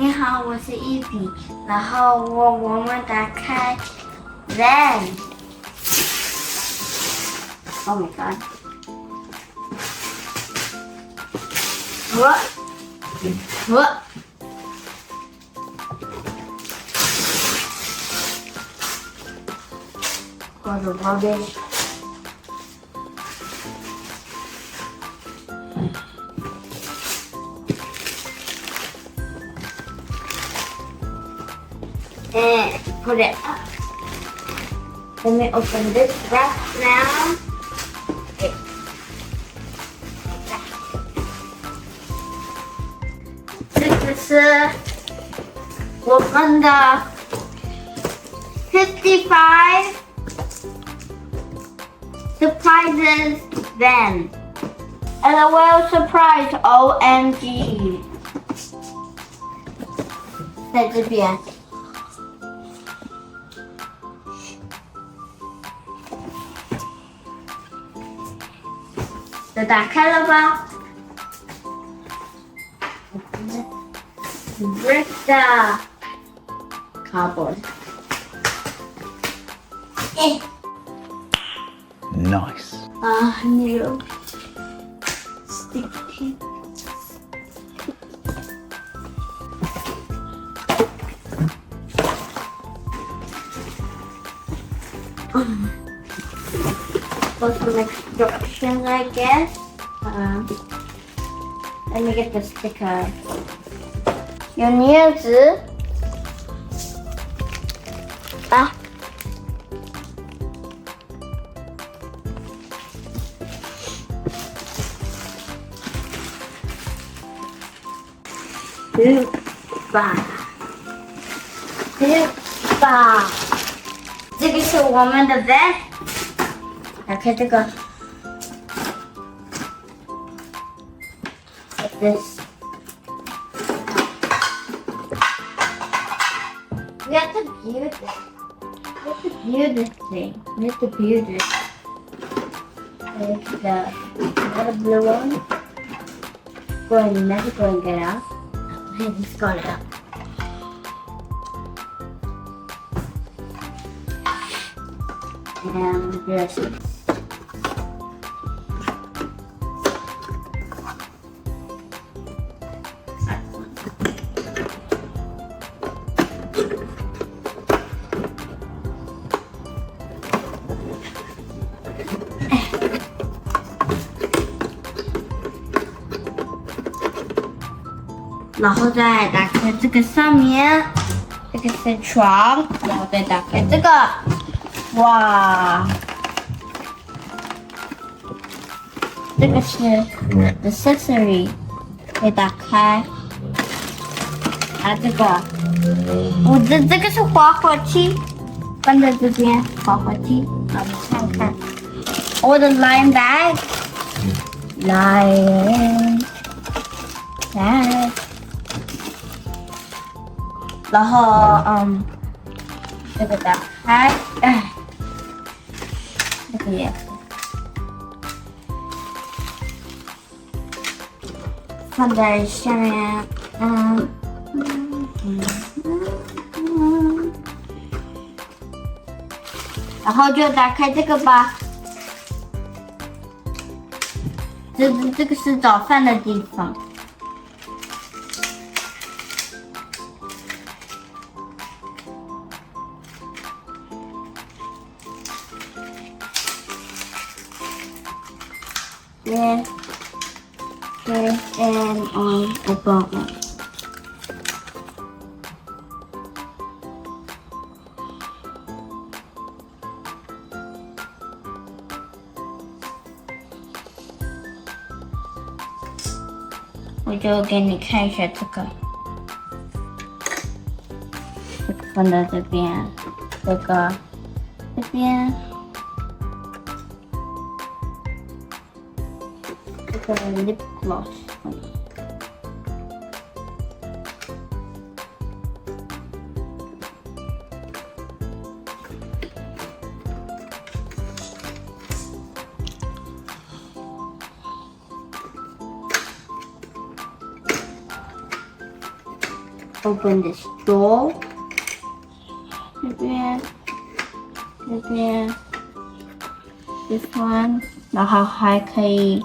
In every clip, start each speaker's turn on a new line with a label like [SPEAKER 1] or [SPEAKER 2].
[SPEAKER 1] 你好，我是一比，然后我们打开 Van。Oh my god！ What the rubbish！ And put it up. Let me open this wrap now. Okay. 这个是我们的55 surprises van. LOL surprise OMG. 在这边。都打开了吧 ？Break the cardboard.
[SPEAKER 2] Nice.
[SPEAKER 1] New sticky. For some instructions, I guess. Let me get the sticker. 有镊子啊，吧，这个是我们的 van。打开这个 ，like this. We have to build it. We have to build this thing. We have to build it. There's the blue one. Never go and get out. Okay, just got it out. And this. 然后再打开这个上面，这个是床，然后再打开这个，哇，这个是 accessory， 可以打开，这个，这个是滑滑梯，放在这边，滑滑梯，让我们看看，我的 line bag。然后这个打开，这个也放在下面，然后就打开这个吧，这个是早饭的地方。 Yes, and on the bottom. I will give you看一下这个，放到这边，这个这边。 lip gloss. open this door. 这边 this one， 然后还可以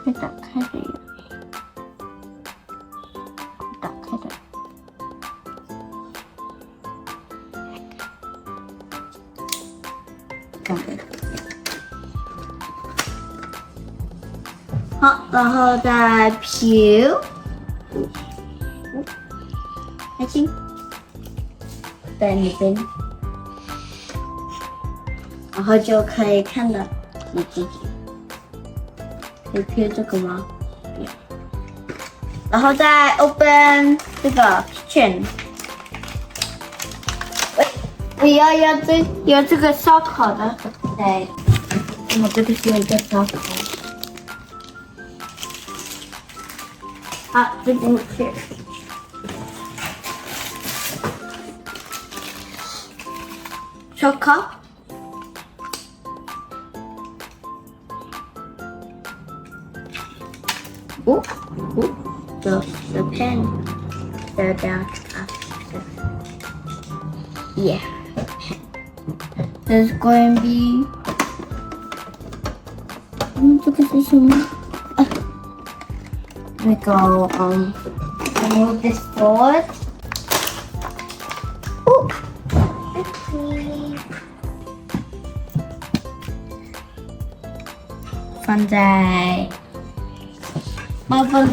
[SPEAKER 1] 打开的，打开的。这样好，然后再皮，还行，在那边，然后就可以看到你自己。可以贴这个吗？然后再 open 这个 kitchen。我要这个烧烤的，对，我这个是有一个烧烤。好，这进去。烧烤。the pen. So down after. Yeah, the pen. There's going to be. 这个是什么？We go move this forward. Fun day. But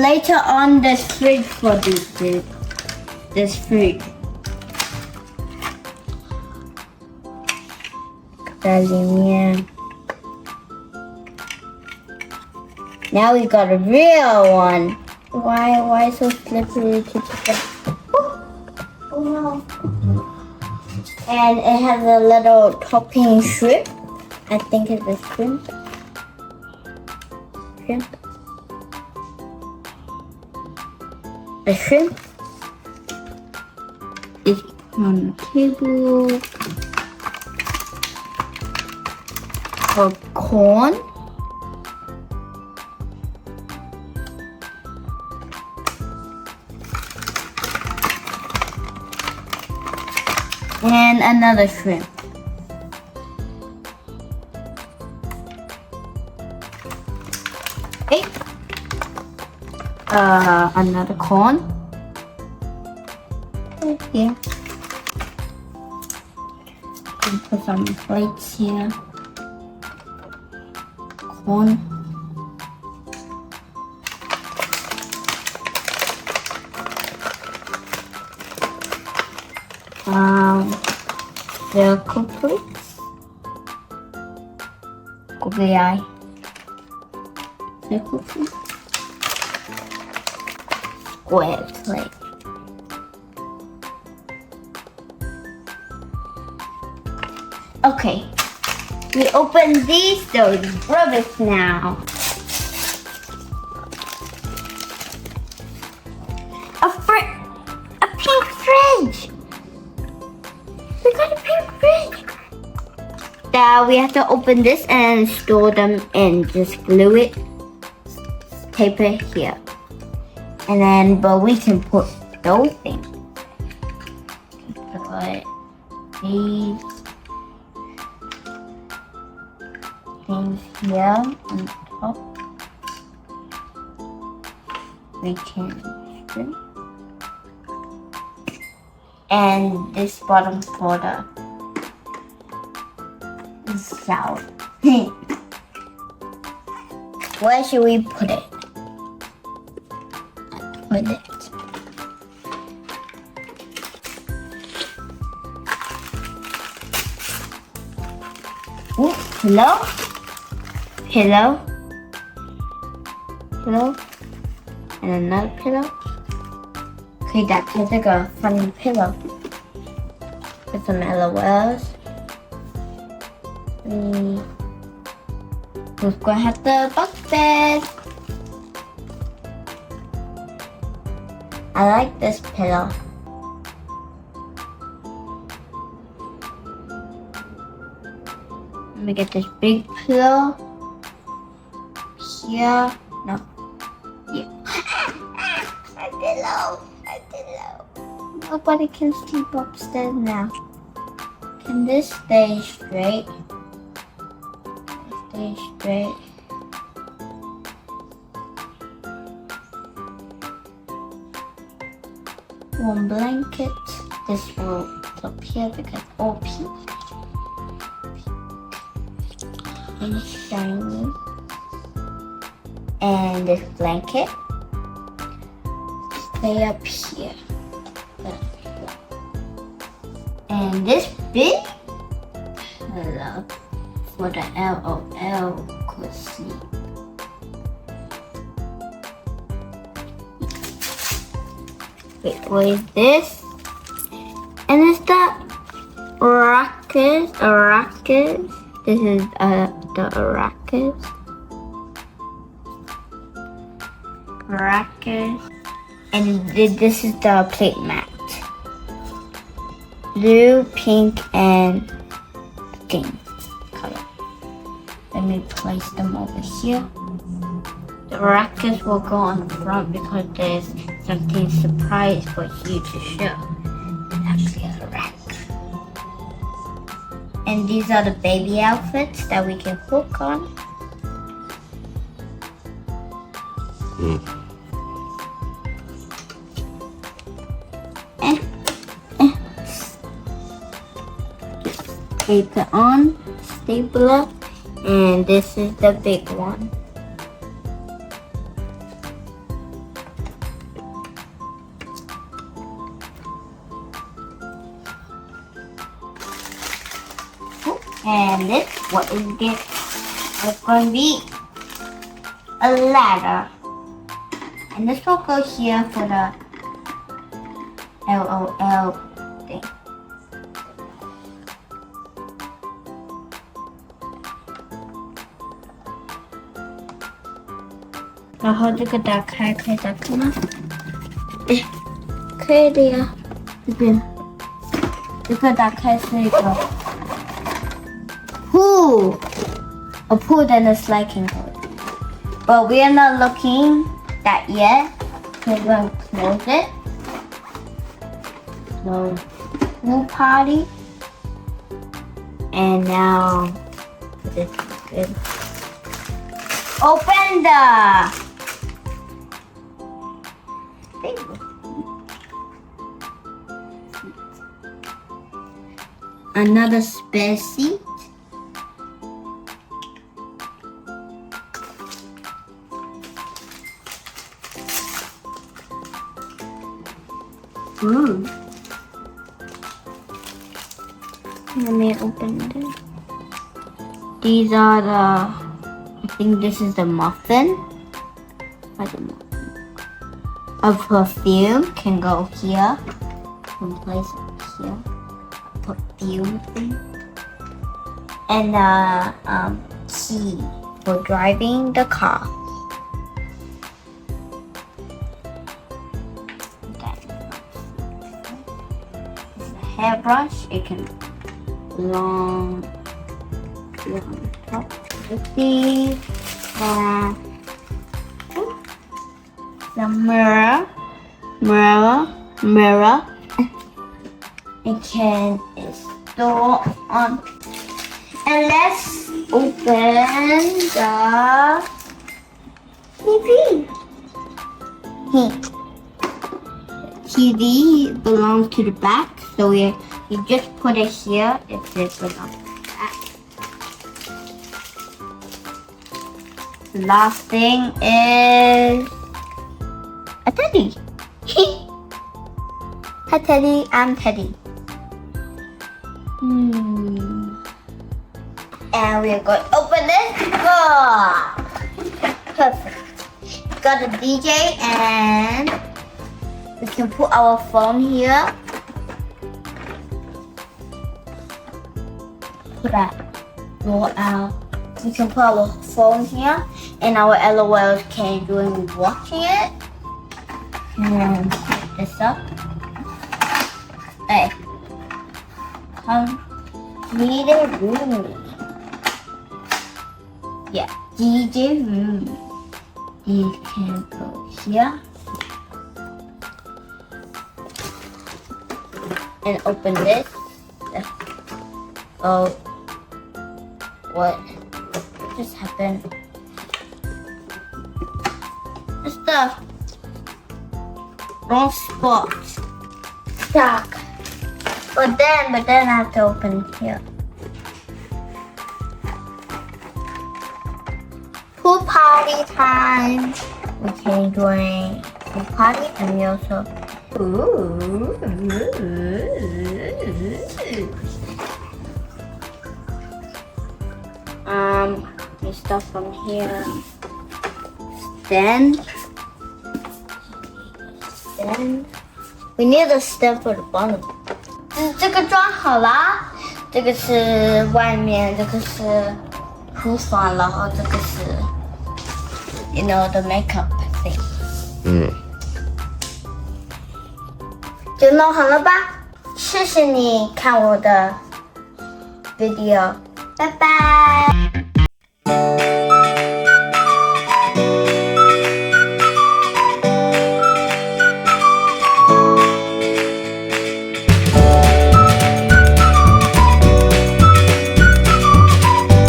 [SPEAKER 1] later on, there's fridge for this food. 在里面。Now we got a real one. Why so slippery to the Oh no. And it has a little topping shrimp. I think it's a shrimp. A shrimp is on the table. A corn. And another shrimp. Okay. Another corn. Here. Put some plates here. Corn. The cookies. Cookie eye. The cookie. Square plate. Okay. We open these, so it's rubbish now. A pink fridge. We got a pink fridge. We have to open this and store them and just glue it, tape it here. And then, but we can put those things. Put these things here on top. We can strip. And this bottom for the shower. Where should we put it? Put it. Ooh, pillow. Pillow. Pillow. And another pillow. 可以打开这个 funny pillow. Put some LOLs. Who's going to have the box bed? I like this pillow. Let me get this big pillow. Here. No. Here. Nobody can sleep upstairs now. Can this stay straight? Stay straight. One blanket. This will up here because all pink. And shiny. And this blanket stay up here. And this big pillow for the LOL could sleep. Wait, what is this? And it's the Arrakis. This is the Arrakis. And this is the plate mat. Blue, pink, and pink color. Let me place them over here. The rackets will go on the front because there's something surprise for you to show. Actually a rack. And these are the baby outfits that we can hook on. Tape it on, stapler, and this is the big one. And this, what is this? It's going to be a ladder. And this will go here for the LOL thing. 然后这个打开可以打开吗？哎，可以的呀，这边这个打开是一个 pool, a pool that is liking it. But we are not looking that yet. We're going to close it. So, pool party. And now, this is good. Open the thing. Another spare seat. Let me open this. These are the, I think this is the muffin. A perfume can go here. Can place it here. Perfume thing. And key for driving the car. Hairbrush, it can long on top like this. The mirror. It can store on. And let's open the TV. TV belongs to the back, so you just put it here if it belongs to the back. The last thing is a teddy. Hi Teddy, I'm Teddy. And we are going to open this. Oh, perfect. Got a DJ and we can put our phone here. Put that roll out. We can put our phone here and our LOLs can join watching it. And put this up. Hey. DJ room. Yeah, DJ room. These can go here. and open this. Oh, what just happened? It's the wrong spot. Stuck. But then I have to open here. Pool party time. We can join pool party and we also. We start from here. Stand. We need a stand for the bottom. 这个装好了，这个是外面，这个是厨房，然后这个是 you know the makeup thing。就弄好了吧？谢谢你看我的 video，拜拜。